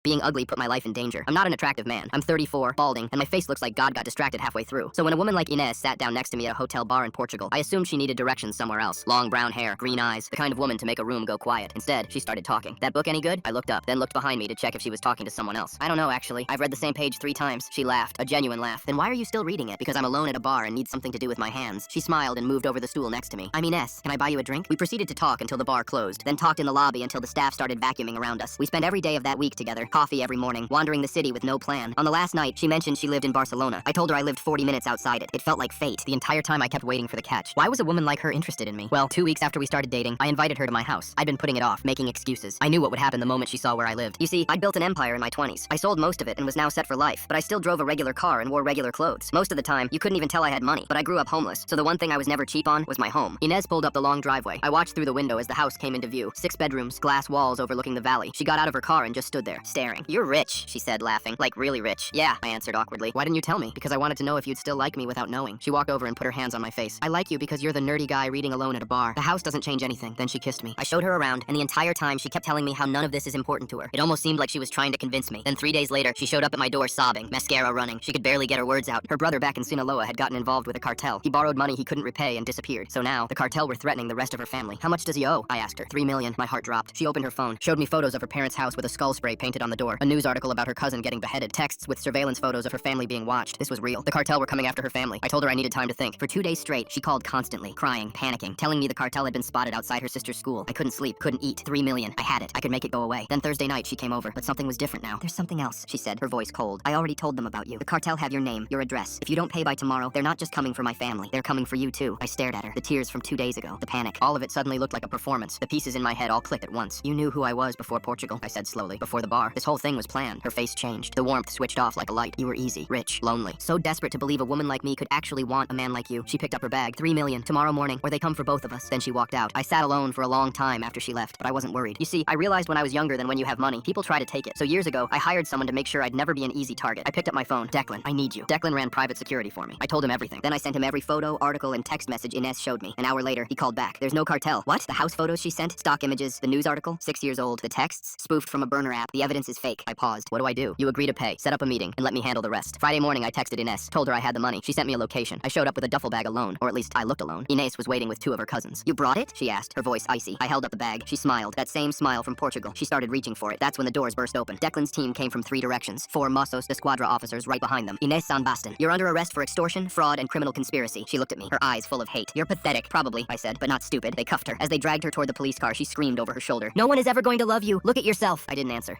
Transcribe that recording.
Being ugly put my life in danger. I'm not an attractive man. I'm 34, balding, and my face looks like God got distracted halfway through. So when a woman like Inez sat down next to me at a hotel bar in Portugal, I assumed she needed directions somewhere else. Long brown hair, green eyes, the kind of woman to make a room go quiet. Instead, she started talking. That book any good? I looked up, then looked behind me to check if she was talking to someone else. I don't know, actually. I've read the same page 3 times. She laughed, a genuine laugh. Then why are you still reading it? Because I'm alone at a bar and need something to do with my hands. She smiled and moved over the stool next to me. I'm Inez. Can I buy you a drink? We proceeded to talk until the bar closed, then talked in the lobby until the staff started vacuuming around us. We spent every day of that week together, coffee every morning, wandering the city with no plan. On the last night, she mentioned she lived in Barcelona. I told her I lived 40 minutes outside it. It felt like fate. The entire time I kept waiting for the catch. Why was a woman like her interested in me? Well, 2 weeks after we started dating, I invited her to my house. I'd been putting it off, making excuses. I knew what would happen the moment she saw where I lived. You see, I'd built an empire in my 20s. I sold most of it and was now set for life, but I still drove a regular car and wore regular clothes. Most of the time, you couldn't even tell I had money, but I grew up homeless, so the one thing I was never cheap on was my home. Inez pulled up the long driveway. I watched through the window as the house came into view. 6 bedrooms, glass walls overlooking the valley. She got out of her car and just stood there, staring. You're rich, she said, laughing. Like really rich. Yeah, I answered awkwardly. Why didn't you tell me? Because I wanted to know if you'd still like me without knowing. She walked over and put her hands on my face. I like you because you're the nerdy guy reading alone at a bar. The house doesn't change anything. Then she kissed me. I showed her around, and the entire time she kept telling me how none of this is important to her. It almost seemed like she was trying to convince me. Then 3 days later, she showed up at my door sobbing, mascara running. She could barely get her words out. Her brother back in Sinaloa had gotten involved with a cartel. He borrowed money he couldn't repay and disappeared. So now, the cartel were threatening the rest of her family. How much does he owe? I asked her. 3 million. My heart dropped. She opened her phone, showed me photos of her parents' house with a skull spray painted on the door, a news article about her cousin getting beheaded, texts with surveillance photos of her family being watched. This was real. The cartel were coming after her family. I told her I needed time to think. For 2 days straight, she called constantly, crying, panicking, telling me the cartel had been spotted outside her sister's school. I couldn't sleep, couldn't eat. 3 million. I had it. I could make it go away. Then Thursday night, she came over, but something was different now. There's something else, she said, her voice cold. I already told them about you. The cartel have your name, your address. If you don't pay by tomorrow, they're not just coming for my family. They're coming for you too. I stared at her. The tears from 2 days ago. The panic. All of it suddenly looked like a performance. The pieces in my head all clicked at once. You knew who I was before Portugal, I said slowly. Before the bar. This whole thing was planned. Her face changed. The warmth switched off like a light. You were easy, rich, lonely. So desperate to believe a woman like me could actually want a man like you. She picked up her bag. 3 million. Tomorrow morning, or they come for both of us. Then she walked out. I sat alone for a long time after she left, but I wasn't worried. You see, I realized when I was younger that when you have money, people try to take it. So years ago, I hired someone to make sure I'd never be an easy target. I picked up my phone. Declan, I need you. Declan ran private security for me. I told him everything. Then I sent him every photo, article, and text message Inez showed me. An hour later, he called back. There's no cartel. What? The house photos she sent? Stock images? The news article? 6 years old. The texts? Spoofed from a burner app. The evidence is fake. I paused. What do I do? You agree to pay. Set up a meeting and let me handle the rest. Friday morning, I texted Inez. Told her I had the money. She sent me a location. I showed up with a duffel bag alone, or at least I looked alone. Inez was waiting with 2 of her cousins. You brought it? She asked, her voice icy. I held up the bag. She smiled. That same smile from Portugal. She started reaching for it. That's when the doors burst open. Declan's team came from 3 directions. 4 Mossos de Squadra officers right behind them. Inez San Baston. You're under arrest for extortion, fraud, and criminal conspiracy. She looked at me, her eyes full of hate. You're pathetic. Probably, I said, but not stupid. They cuffed her. As they dragged her toward the police car, she screamed over her shoulder. No one is ever going to love you. Look at yourself. I didn't answer.